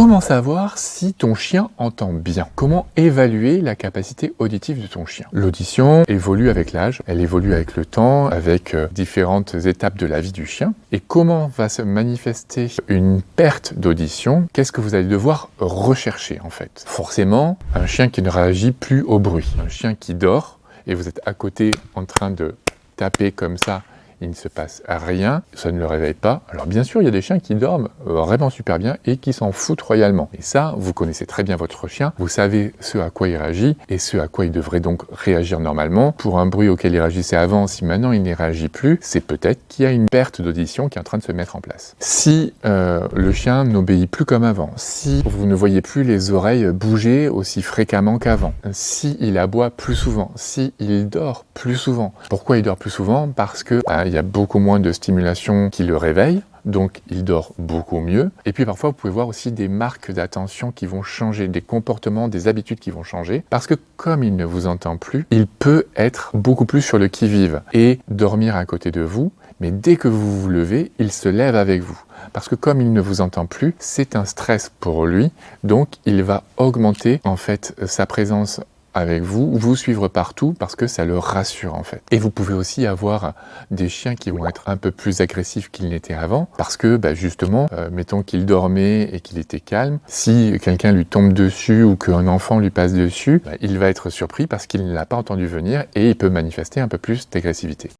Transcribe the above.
Comment savoir si ton chien entend bien? Comment évaluer la capacité auditive de ton chien? L'audition évolue avec l'âge, elle évolue avec le temps, avec différentes étapes de la vie du chien. Et comment va se manifester une perte d'audition? Qu'est-ce que vous allez devoir rechercher en fait? Forcément, un chien qui ne réagit plus au bruit, un chien qui dort et vous êtes à côté en train de taper comme ça, il ne se passe rien, ça ne le réveille pas. Alors bien sûr, il y a des chiens qui dorment vraiment super bien et qui s'en foutent royalement. Et ça, vous connaissez très bien votre chien, vous savez ce à quoi il réagit et ce à quoi il devrait donc réagir normalement. Pour un bruit auquel il réagissait avant, si maintenant il n'y réagit plus, c'est peut-être qu'il y a une perte d'audition qui est en train de se mettre en place. Si le chien n'obéit plus comme avant, si vous ne voyez plus les oreilles bouger aussi fréquemment qu'avant, si il aboie plus souvent, si il dort plus souvent. Pourquoi il dort plus souvent? Parce que il y a beaucoup moins de stimulation qui le réveille, donc il dort beaucoup mieux. Et puis parfois, vous pouvez voir aussi des marques d'attention qui vont changer, des comportements, des habitudes qui vont changer, parce que comme il ne vous entend plus, il peut être beaucoup plus sur le qui-vive et dormir à côté de vous, mais dès que vous vous levez, il se lève avec vous. Parce que comme il ne vous entend plus, c'est un stress pour lui, donc il va augmenter en fait sa présence avec vous, vous suivre partout parce que ça le rassure en fait. Et vous pouvez aussi avoir des chiens qui vont être un peu plus agressifs qu'ils n'étaient avant parce que justement, mettons qu'il dormait et qu'il était calme, si quelqu'un lui tombe dessus ou qu'un enfant lui passe dessus, il va être surpris parce qu'il ne l'a pas entendu venir et il peut manifester un peu plus d'agressivité.